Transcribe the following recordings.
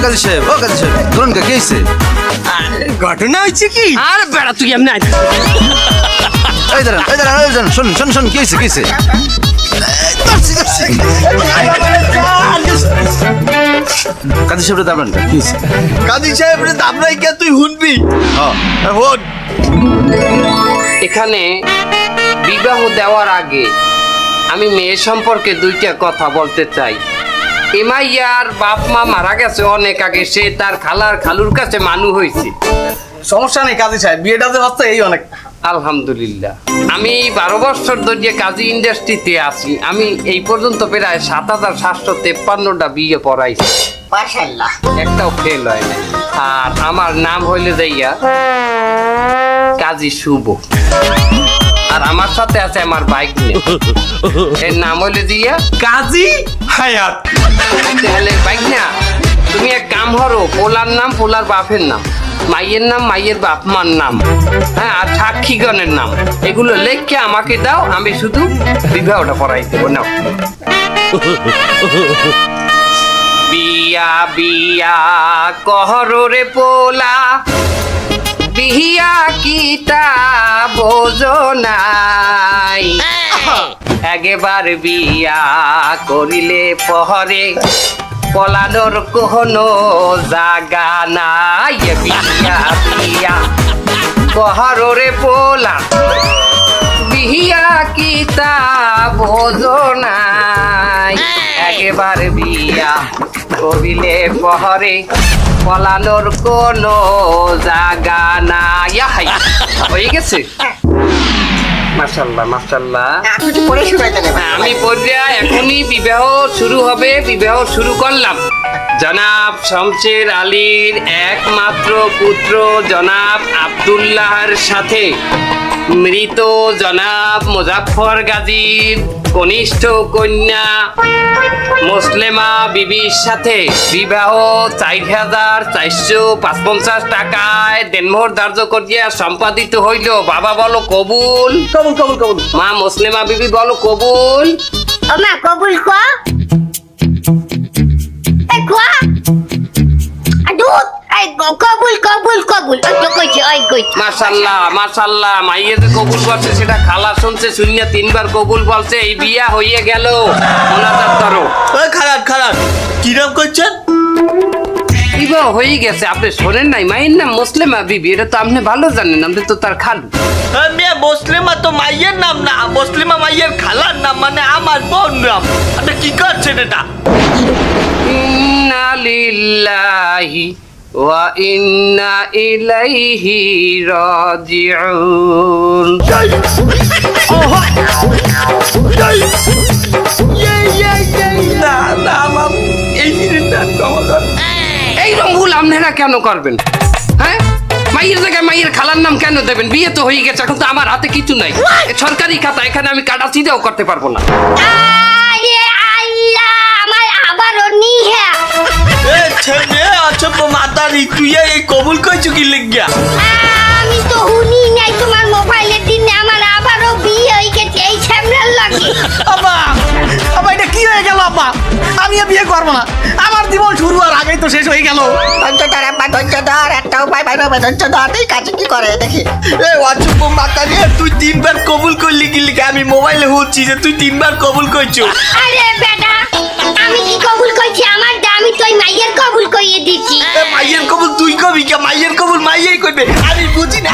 কাজী সাহেব, ও কাজী সাহেব, ধরুন কে হয়েছে? ঘটনা হয়েছে কি? আর বেড়া তুই এমনি আয়। এই দাঁড়ান, এই দাঁড়ান, এই দাঁড়ান, শোন শোন, কি হয়েছে, কি হয়েছে? কাজী সাহেব দাঁড়ান, কি হয়েছে? কাজী সাহেব রে দাবরাই কে তুই হুনবি? হ্যাঁ, হন। এখানে বিবাহ দেওয়ার আগে আমি মেয়ে সম্পর্কে দুইটা কথা বলতে চাই। এমাইয়ার বাপ মা মারা গেছে অনেক আগে, সে তার খালার খালুর কাছে মানু হয়েছে। সমস্যা নেই কাজী সাহেব, বিয়েটা যে হচ্ছে এই অনেক। আলহামদুলিল্লাহ। আমি 12 বছর ধরে কাজী ইন্ডাস্ট্রিতে আছি। আমি এই পর্যন্ত প্রায় ৭,৭৫৩টা বিয়ে পড়াইছি, মাশাআল্লাহ। একটাও ফেল হয় নাই। আর আমার নাম হইলে যাইয়া কাজী শুভ। আর আমার সাথে আছে আমার বাইক নিয়ে, এর নাম হইলে দিয়া কাজী হায়াত। তাহলে বাইক না, তুমি এক কাম হরো, পোলার নাম পোলার বাপের নাম, মাইয়ের নাম মাইয়ের বাপ মার নাম, হ্যাঁ, আর সাক্ষীগণের নাম, এগুলো লেখকে আমাকে দাও, আমি শুধু বিবাহটা পড়াই দেবো। নাও। বিয়া বিয়া কহরো রে পোলা, বিহিয়া কিতা বোঝো নাই, একবার বিয়া করিলে পহরে পলানোর কোনো জাগা নাই। বিয়া বিয়া কহরো রে পোলা, বিহিয়া কিতা বোঝো নাই, একবার বিয়া করিলে পহরে পলানোর কোনো জাগা নাই। হয়ে গেছে? মাশাআল্লাহ মাশাআল্লাহ। আপনি তো পড়ে শোনাইতে দেবেন। আমি পড়িয়া এখনই বিবাহ শুরু হবে, বিবাহ শুরু করলাম। জনাব শমশের আলীর একমাত্র পুত্র জনাব আব্দুল্লাহর সাথে মৃত জনাব মুজাফফর গাজীর কনিষ্ঠ কন্যা মুসলেমা বিবির সাথে বিবাহ ৪,৪৫৫ টাকায় দেনমোহর ধার্য করিয়া সম্পাদিত হইল। বাবা বলো কবুল। কবুল কবুল কবুল। মা মুসলেমা বিবি বলো কবুল। ও মা কবুল ক। এই ক। আদুত এই কবুল কবুল কবুল। ওই তো কইছে, ওই কইছে। মাশাআল্লাহ মাশাআল্লাহ। মাইয়ে যে কবুল করছে সেটা খালা শুনছে, শূন্য 3বার কবুল বলছে। এই বিয়া হইয়ে গেল। মোনাজাত করো। ওই খারাপ খারাপ, কিরম করছেন? বিবাহ হয়ে গেছে, আপনি শোনেন নাই? মায়ের নাম মুসলেমা বিবি, এটা তো আপনি ভালো জানেন, আপনি তো তার খালু। মেয়ে মুসলিমা তো মাইয়ের নাম না, মুসলিমা মাইয়ের খালার নাম, মানে আমার বোন নাম। আপনি কি করছেন এটা? ইন্না লিল্লাহি ওয়া ইন্না ইলাইহি রাজিউন। না না, আমার এই জিনিসটা কমার। এই রঙুল আপনারা কেন করবেন? হ্যাঁ, মাইয়ের জায়গায় মাইয়ের খালার নাম কেন দেবেন? বিয়ে তো হয়ে গেছে, এখন তো আমার হাতে কিছু নাই। সরকারি খাতা, এখানে আমি কাটা চিটাও করতে পারবো না। আরে আল্লাহ, আমার আবারও নিহা। এ ছেলে আচ্ছা মাতারি, তুই এই কবুল কইছু কি লিখিয়া? আমি তো হুনি নাই তোমার মোবাইলে দিনে আমার আবারও বিয়ে হয়ে গেছে এই ছ্যামলার লাগে। আব্বা আব্বা এটা কি হয়ে গেল আব্বা? আমি আর বিয়ে করবো না, আমার জীবন শুরু আর আগেই তো শেষ হয়ে গেল। ধৈর্য ধর আব্বা, ধৈর্য ধর, একটা উপায় বাইর হবে, ধৈর্য ধর। তুই কাছে কি করে দেখি। এ অচুপ মাতারি, তুই 3বার কবুল করলি কি লিখে? আমি মোবাইলে হচ্ছি যে তুই 3বার কবুল কইছু। আরে বেটা, আমি কি কবুল কইছি? আমার দামি তুই মাইয়ের কবুল কইয়ে দিছি। এ মাইয়ের কবুল তুই কবি কে? মাইয়ের কবুল মাইয়েই কইবে।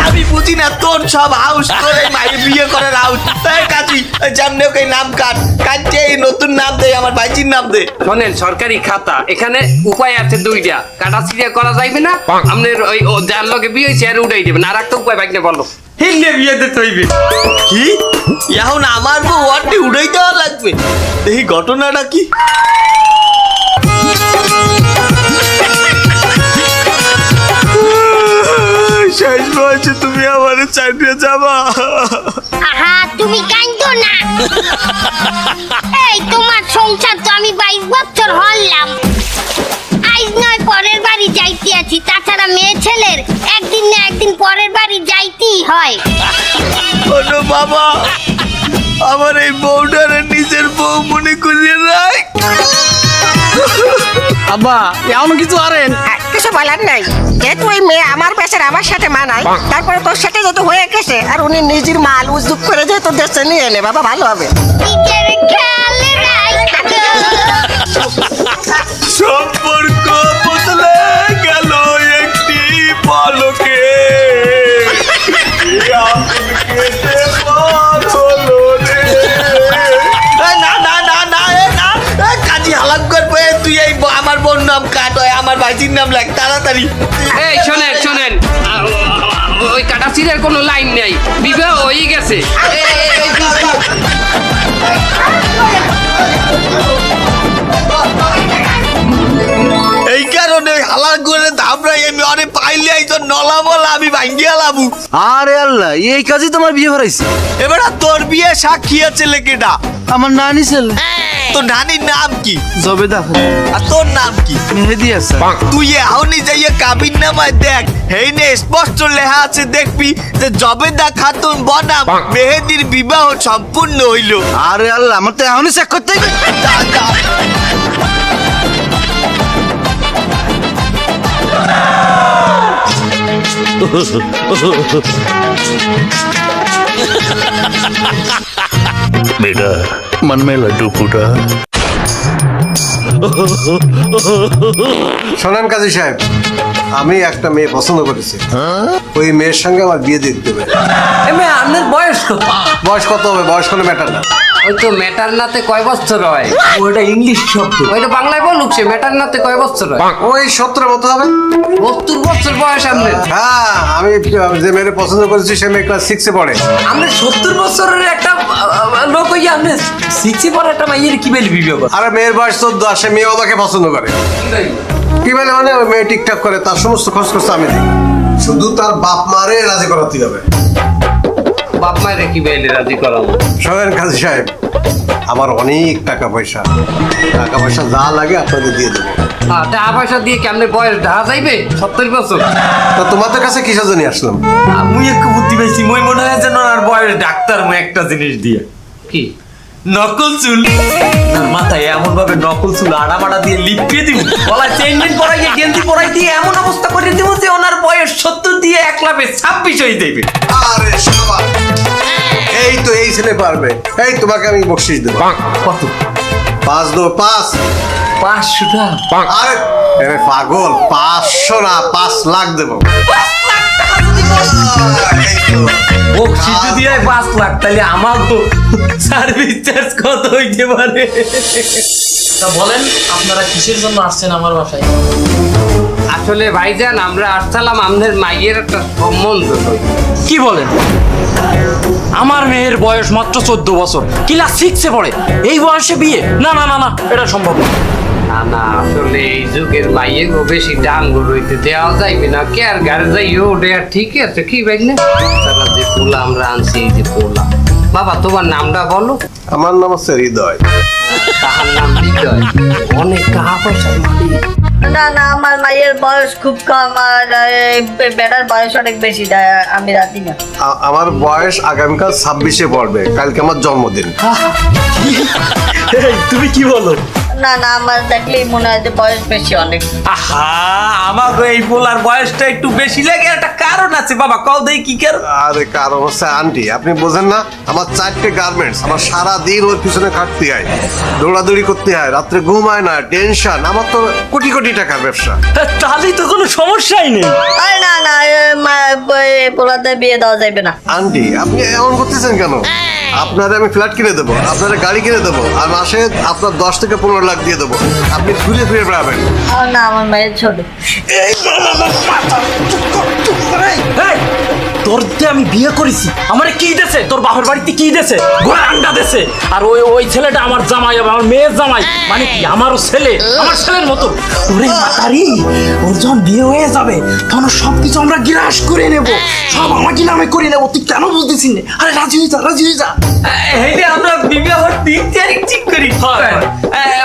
আমি বুঝি না তোর সব হাউস, তোর এই মাইয়ের বিয়ে করার হাউস। তাই কাজী জামনে ওকে নাম কাটছে, এই নতুন নাম দে, আমার ভাইজির নাম দে। শোনেন, সরকারি খাতা, এখানে উপায় আছে 2টা। কাটা চিটা করা যাইবে না, আপনার ওই যার লগে বিয়ে হয়েছে আর উঠাই দেবেন। আর একটা উপায় বাইক বলো। হিন্দে বিয়ে দিতে হইবে। কি এখন আমার বউ ওয়ার্ডে উড়াই দেওয়া লাগবে? দেখি ঘটনাটা কি। শেষ বয়সে তুমি আমার চাইতে যাবা? আহা, তুমি কাঁদো না। এই তোমার সংসার তো আমি 22 বছর হলাম। আজ নয় পরের বাড়ি যাইতে আছি, তাছাড়া মেয়ে ছেলের একদিন না একদিন পরের বাড়ি যাইতেই হয়। ওনো বাবা, আমার এই বউটারে নিজের বউ মনে করিয়ে রাখ। আব্বা এমন কিছু আরেন কিছু বলার নাই যেহেতু ওই মেয়ে আমার পেশার আমার সাথে মানায় তারপরে তোর সাথে যেহেতু হয়ে গেছে আর উনি নিজের মাল উজুক করে যেহেতু দেশে নিয়ে এলে বাবা ভালো হবে নিজের খেয়াল রাখো। সম্পর্ক বদলে গেল একটি পলকে না না না না না কাজী হালাক করবে তুই এই আমার বোন নাম কাট হয় আমার ভাইজির নাম লাগ তাড়াতাড়ি এই শোনেন শোনেন ওই কাটাছিরের কোনো লাইন নেই, বিবাহ হয়ে গেছে। এই কারণে হালাক করে ধামরাই আমি অনেক পাইলে একজন নলা বলা আমি ভাঙ্গিয়া লাবু আরে আল্লাহ এই কাজই তোমার বিয়ে করাইছে এবার তোর বিয়ে সাক্ষী আছে লেকেটা আমার নানি ছেলে তোর নানির নাম কি জবেদা আর তোর নাম কি মেহেদি আছে তুই এখনই যাইয়া কাবিন নামায় দেখ হেইনে স্পষ্ট লেখা আছে দেখবি যে জবেদা খাতুন বনাম মেহেদির বিবাহ সম্পূর্ণ হইল আরে আল্লাহ আমার তো এখনই চেক করতে হবে। যা, যা। बेटा मन में लड्डू फूटा। শোনেন কাজী সাহেব আমি একটা মেয়ে পছন্দ করেছি ওই মেয়ের সঙ্গে আমার বিয়ে দিয়ে দিতে হবে আপনার বয়স কত? বয়স কত হবে বয়স কোনো ম্যাটার না ওই তো ম্যাটারনাতে কয় বছর হয়? ওটা ইংলিশ শব্দ ওইটা বাংলায় বলুক, সে ম্যাটারনাতে কয় বছর হয়? ওই 70 মতো হবে 72 বছর বয়স আপনার। হ্যাঁ আমি যে মেয়ে পছন্দ করেছি সে মেয়ে ক্লাস 6 এ পড়ে আপনি 70 বছরের একটা লোক হইয়া আপনি 6 পর একটা মাইয়ের কি বলি বিয়ে করে আর মেয়ের বয়স 14 আসে মেয়ে আমাকে পছন্দ করে কি বলে মানে ওই মেয়ে টিকটক করে তার সমস্ত খরচ খরচ আমি দিই শুধু তার বাপ মারে রাজি করাতে হবে বাপ মায়ের কি বেলে রাজি করাবো? শোনেন কাজী সাহেব আমার অনেক টাকা পয়সা যা লাগে আপনাদের দিয়ে দেবো টাকা পয়সা দিয়ে কেমনে বয়স ঢা যাইবে? 70 বছর। তা তোমাদের কাছে কিসের জন্য আসলাম মুই একটু বুদ্ধি পাইছি মই মনে হয় যেন আর বয়স ডাক্তার মই একটা জিনিস দিয়ে কি নকল চুল তার মাথায় এমন ভাবে নকল চুল আড়ামাড়া দিয়ে লিপিয়ে দিব গলায় চেইন পরাইয়ে গেঞ্জি পরাই দিয়ে এমন অবস্থা করে দিব যে ওনার বয়স 70 দিয়ে 1 লাফে 26 হয়ে যাবে আরে শাবাশ এই তো এই ছেলে পারবে এই তোমাকে আমি বকশিশ দেবো কত 5 দেবো 5 500 টাকা আরে আরে পাগল 500 না 5 লাখ দেবো ও শিশু দিয়ে 5 লাখ তাহলে আমার তো সার্ভিস চার্জ কত হইতে পারে তা বলেন আপনারা কিসের জন্য আসছেন আমার বাসায় আসলে ভাইজান আমরা আসছিলাম আমাদের মাইয়ের একটা সম্বন্ধ লই। কি বলেন আমার মেয়ের বয়স মাত্র 14 বছর ক্লাস 6 এ পড়ে এই বয়সে বিয়ে না না না না এটা সম্ভব না না না আসলে এই যুগের মাইয়ের বেশি ডাঙ্গর হইতে দেওয়া যাইবে না কে আর গাড়ি যাইও ওটা আর ঠিক আছে কি ভাই না তারা যে পোলা আমরা আনছি এই যে পোলা বাবা তোমার নামটা বলো আমার নাম হচ্ছে হৃদয় তাহার নাম হৃদয় অনেক টাকা পয়সা না না আমার মায়ের বয়স খুব কম আর বেটার বয়স অনেক বেশি আমি রাতি না আমার বয়স আগামীকাল 26 এ পড়বে কালকে আমার জন্মদিন তুমি কি বলো না না আমার দেখলেই মনে হয় যে বয়স বেশি অনেক আহা আমার এই পোলার বয়সটা একটু বেশি লাগে একটা কারণ আছে বাবা কও দেই কি কারণ আরে কারণ হচ্ছে আন্টি আপনি বোঝেন না আমার 4টে গার্মেন্টস আমার সারা দিন ওর পিছনে খাটতে হয় দৌড়াদৌড়ি করতে হয় রাত্রে ঘুম হয় না টেনশন আমার তো কোটি কোটি টাকার ব্যবসা তাহলেই তো কোনো সমস্যাই নেই আরে না না পোলাতে বিয়ে দেওয়া যাবে না আন্টি আপনি এমন করতেছেন কেন আপনারে আমি ফ্ল্যাট কিনে দেবো আপনারা গাড়ি কিনে দেবো আর মাসে আপনার 10 থেকে 15 লাখ দিয়ে দেবো আপনি ঘুরে ফিরে বেড়াবেন না আমার মায়ের ছোট এই, তোর যে আমি বিয়ে করেছি আমারে কি দেছে তোর বাপের বাড়িতে কি দেছে ঘোড়া আন্ডা দেছে আর ওই ওই ছেলেটা আমার জামাই আমার মেয়ের জামাই মানে কি আমারও ছেলে আমার ছেলের মতো ওরে মাতারি ওর যখন বিয়ে হয়ে যাবে তখন ওর সবকিছু আমরা গ্রাস করে নেব সব আমাকে নামে করে নেব তুই কেন বুঝতেছিস না আরে রাজি হয়ে যা এই যে আমরা বিবাহ দিন তারিখ ঠিক করি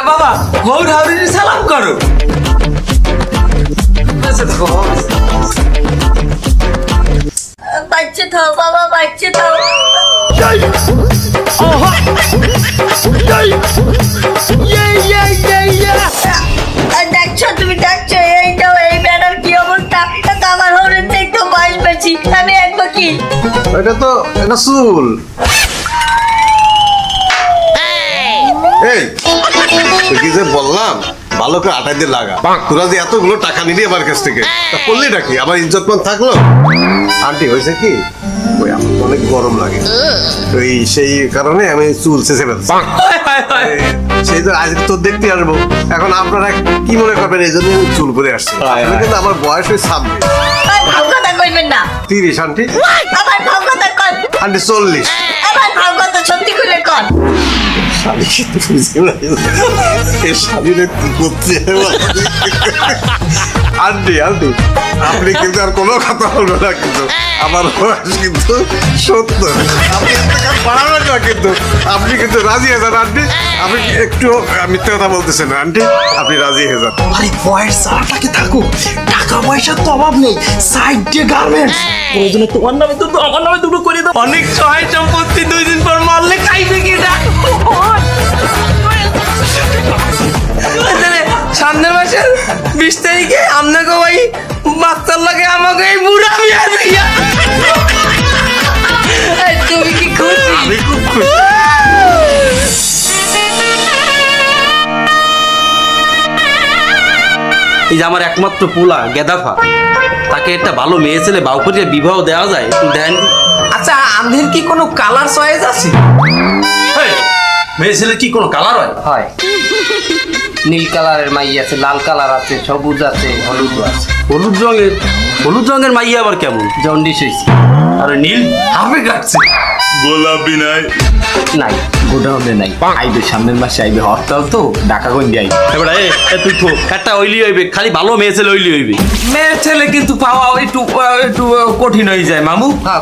বাবা গৌর হাউরির সালাম করো বাচ্চা থাও বাবা বাচ্চা থাও দেখছো এটা চুল। এই তুই কি যে বললাম ভালো করে আটাই দিয়ে লাগা। তোরা যে এতগুলো টাকা নিলি আমার কাছ থেকে, তা করলিটা কি? আমার ইজ্জতমান থাকলো? আন্টি হয়েছে কি, ওই আমার তো অনেক গরম লাগে, ওই সেই কারণে আমি চুল চেঁচে ফেলছি। সেই তো আজ তো দেখতে আসবো। এখন আপনারা কি মনে করবেন এই জন্য আমি চুল করে আসছি? কিন্তু আমার বয়স ওই 26। ভাব কথা কইবেন না 30 আন্টি। আবার ভাব কথা কন আন্টি 40। আবার ভাব কথা সত্যি করে কন শালি কিন্তু বুঝি না এই শালিরে কি করছে। আন্টি আপনি কিন্তু আর কোনো কথা বলবেন না, কিন্তু আমার বয়স কিন্তু 70। আপনি এত টাকা বাড়াবেন না, কিন্তু আপনি কিন্তু রাজি হয়ে যান আন্টি। আপনি একটু মিথ্যা কথা বলতেছেন না আন্টি, আপনি রাজি হয়ে যান। আরে বয়স সারাটাকে থাকুক, টাকা পয়সার তো অভাব নেই। সাইড দিয়ে গার্মেন্টস প্রয়োজনে তোমার নামে তো আমার নামে দুটো করে দাও। অনেক সহায় সম্পত্তি 2 দিন পর মারলে খাইবে কি না? সামনের মাসের 20 তারিখে আপনাকে ওই বাচ্চার লাগে আমাকে এই বুড়া বিয়া দিয়া। তুমি কি খুশি? আমি খুব খুশি। এই যে আমার একমাত্র পোলা গেদাফা, তাকে একটা ভালো মেয়ে ছেলে বাউ করিয়ে বিবাহ দেওয়া যায়, একটু দেন। আচ্ছা আমাদের কি কোনো কালার চয়েস আছে? মেয়ে ছেলে কি কোনো কালার হয়? হয়, নীল কালারের মাই আছে, লাল কালার আছে, সবুজ আছে, হলুদ আছে। হলুদ রঙের মাইয়া আবার কেমন? জন্ডিস হয়েছে। আর নীল হাফে কাটছে। গোলাপি নাই? নাই, গোডাউনে নাই। আইবে সামনের মাসে আইবে, হরতাল তো, ঢাকা গঞ্জি আইবে। এবার তুই তো একটা ওইলি হইবে, খালি ভালো মেয়ে ছেলে ওইলি হইবে। মেয়ে ছেলে কিন্তু পাওয়া একটু কঠিন হয়ে যায় মামু। হ্যাঁ,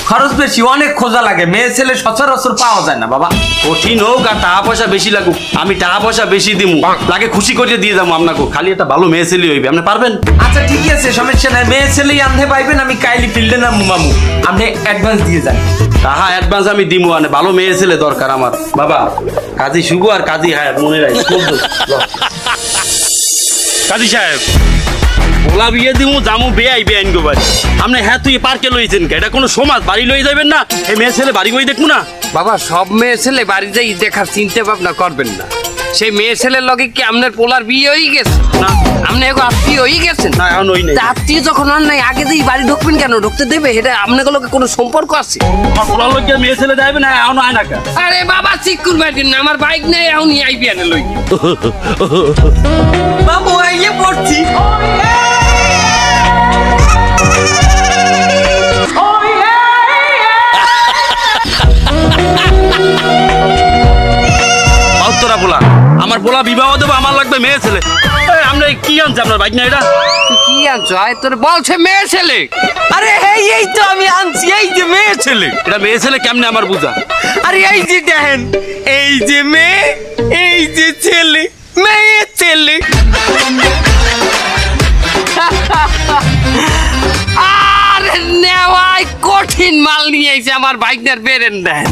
খরচ বেশি, অনেক খোঁজা লাগে। মেয়ে ছেলে সচরাচর পাওয়া যায় না বাবা। কঠিন হোক আর টাকা পয়সা বেশি লাগুক, আমি টাকা পয়সা বেশি দিমু, লাগে খুশি করিয়ে দিয়ে যাবো আপনাকে। খালি একটা ভালো মেয়ে ছেলে হইবে, আপনি পারবেন? আচ্ছা ঠিক আছে, সমস্যা নাই। মেয়ে ছেলেই আনতে পাইবেন, আমি কাইলি ফিল্ডে নামবো মামু। আপনি অ্যাডভান্স দিয়ে যান। তাহা অ্যাডভান্স আমি দিমু, আনে ভালো মেয়ে ছেলে দরকার আমার বাবা। কাজী শুভ আর কাজী হায়াত মনে রাখি। কাজী সাহেব ওলা বিয়ে দিমু, জামু বেআই বেআইন গো বাড়ি। আপনি হ্যাঁ তুই পার্কে লইছেন কে? এটা কোনো সমাজ বাড়ি লই যাবেন না? এই মেয়ে ছেলে বাড়ি বই দেখবো না বাবা। সব মেয়ে ছেলে বাড়ি যাই দেখার চিন্তা ভাবনা করবেন না। সেই মেয়ে ছেলের লগে কি আপনার পোলার বিয়ে হয়ে গেছে? না আপনি এখন আত্মীয় হয়ে গেছেন? না এখন ওই নেই। তা আত্মীয় যখন হন নাই, আগে দিয়ে বাড়ি ঢুকবেন কেন? ঢুকতে দেবে? এটা আপনাদের লগে কোনো সম্পর্ক আছে? আমার পোলার লোক মেয়ে ছেলে দেবে না, এখন আয় না কা। আরে বাবা চিকুর বাইদিন না, আমার বাইক নেই, এখন আইবি আনে লই। বাবু আইয়ে পড়ছি। তোরা পোলা, আমার পোলা বিবাহ দেবো, আমার লাগবে মেয়ে ছেলে। আমরা কি আনছি আপনার বাইক না? এটা তুই কি আনছো? আয় তোর বলছে মেয়ে ছেলে। আরে এই তো আমি আনছি, এই যে মেয়ে ছেলে। এটা মেয়ে ছেলে কেমনে আমার বুঝা? আরে এই যে দেখেন, এই যে মেয়ে, এই যে ছেলে, মেয়ে ছেলে। আরে নেওয়াই কঠিন মাল নিয়ে এসে আমার বাইকটার বেরেন দেন।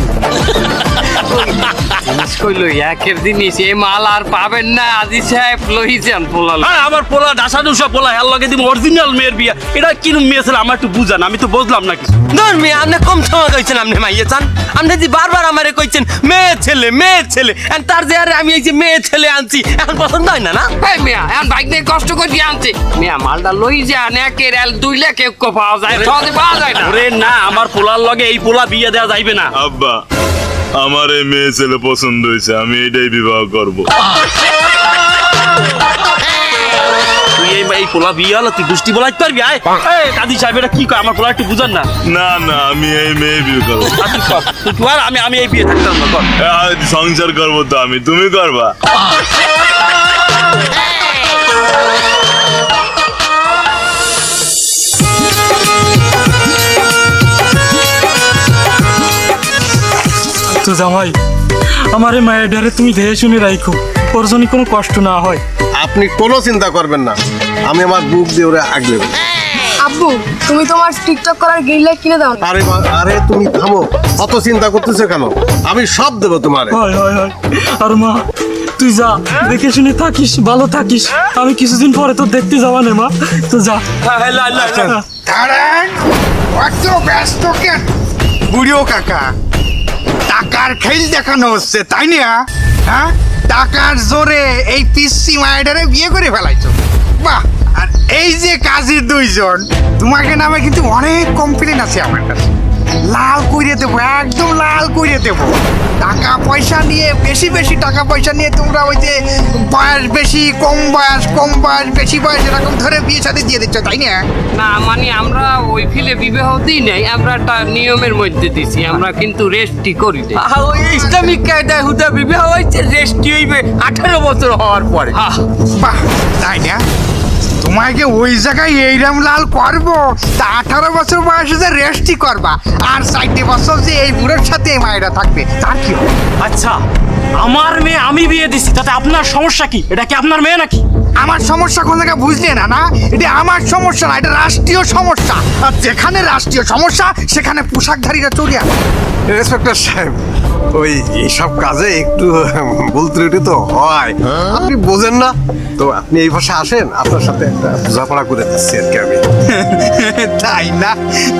কইলো একের জিনিস, এই মাল আর পাবেন না। আজি সাহেব লইছেন পোলা। আমার পোলা ডাসা ডুসা পোলা, এর লগে দিব অরিজিনাল মেয়ের বিয়া। এটা কি মেয়ে ছেলে আমার একটু বুঝান, আমি তো বুঝলাম না কিছু। ধর মেয়ে, আপনি কম সময় কইছেন আপনি মাইয়ে চান। আপনি যে বারবার আমারে কইছেন মেয়ে ছেলে মেয়ে ছেলে, তার যে আরে আমি এই যে মেয়ে ছেলে আনছি, এখন পছন্দ হয় না না? এই মেয়া, এখন বাইক নিয়ে কষ্ট করে আনছি। মেয়া মালটা লই যান, একের 2 লাখ পাওয়া যায়, সহজে পাওয়া যায় না। ওরে না, আমার পোলার লগে এই পোলা বিয়ে দেওয়া যাইবে না। আব্বা আমার এই মেয়ে ছেলে পছন্দ হয়েছে, আমি এটাই বিবাহ করব। তুই এই পোলা বিয়ে হলো, তুই দুষ্টি বলাইতে পারবি? আয় কাজী সাহেব, এটা কি কয়? আমার পোলা একটু বুঝান না। না না, আমি এই মেয়ে বিয়ে করবো। তুই আর আমি এই বিয়ে থাকতাম না। কর সংসার করবো তো আমি, তুমি করবা? তো জামাই, আমার এই মায়ের ডারে তুমি দেখে শুনে রাখো, ওর জন্য কোনো কষ্ট না হয়। আপনি কোনো চিন্তা করবেন না, আমি আমার বুক দিয়ে ওরে আগলে দেব। আব্বু, তুমি তোমার টিকটক করার গ্রিন লাইট কিনে দাও। আরে তুমি থামো, অত চিন্তা করতেছো কেন? আমি সব দেবো তোমারে। হয়। আর মা, তুই যা, দেখে শুনে থাকিস, ভালো থাকিস। আমি কিছুদিন পরে তো দেখতে যাওয়া নে মা, তো যা। ব্যস্ত কেন? বুড়ো কাকা, টাকার খেল দেখানো হচ্ছে তাই না? হ্যাঁ, টাকার জোরে এই পিসি মায়েডারে বিয়ে করে ফেলাইছো। বাহ! আর এই যে কাজী দুইজন, তোমাকে নামে কিন্তু অনেক কমপ্লেন আছে আমার কাছে। লাল কইরে দেবো, একদম লাল কইরে দেবো। টাকা পয়সা নিয়ে, বেশি বেশি টাকা পয়সা নিয়ে তোমরা ওই যে বয়স বেশি, কম বয়স, কম বয়স, বেশি বয়স এরকম ধরে বিয়ে শাদী দিয়ে দিচ্ছ তাই না? না মানে আমরা ওই ফিলে বিবাহ দিই নাই, আমরা একটা নিয়মের মধ্যে দিছি, আমরা কিন্তু রেস্টই করি নাই। ওই ইসলামিক কায়দায় হুদা বিবাহ হয়েছে, রেস্টি হইবে 18 বছর হওয়ার পরে। বাহ, তাই না? তোমাকে ওই জায়গায় এইরাম লাল করবো, তা 18 বছর বয়সে যে রেস্টই করবা, আর 4 বছর যে এই বুড়োর সাথে এই মায়েরা থাকবে, তার কি হবে? আচ্ছা, আমার মেয়ে আমি বিয়ে দিছি, তাতে আপনার সমস্যা কি? এটা কি আপনার মেয়ে নাকি? আমার সমস্যা কোন জায়গায় বুঝলে না? না, এটা আমার সমস্যা না, এটা রাষ্ট্রীয় সমস্যা। আর যেখানে রাষ্ট্রীয় সমস্যা সেখানে পোশাকধারীরা চলে আসে। ইন্সপেক্টর সাহেব, ওই এইসব কাজে একটু ভুল ত্রুটি তো হয়, আপনি বোঝেন না তো। আপনি এই পাশে আসেন, আপনার সাথে একটা বোঝাপড়া করে দিচ্ছি আর কি আমি। তাই না?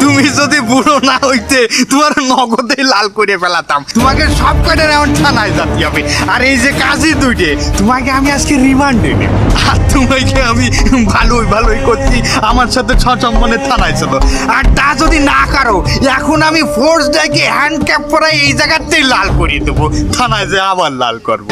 তুমি যদি বুড়ো না হইতে তোমার নগদে লাল করে ফেলাতাম। তোমাকে সব কয়টা এমন থানায় যেতে হবে। আর এই যে কাজী দুইটে, তোমাকে আমি আজকে রিমান্ডে নেব। আর তোমাকে আমি ভালোই ভালোই করছি, আমার সাথে সসম্মানে থানায় চলো। আর তা যদি না করো, এখন আমি ফোর্স ডেকে হ্যান্ড ক্যাপ পরাই এই জায়গাতেই লাল করিয়ে দেবো, থানায় যে আবার লাল করবো।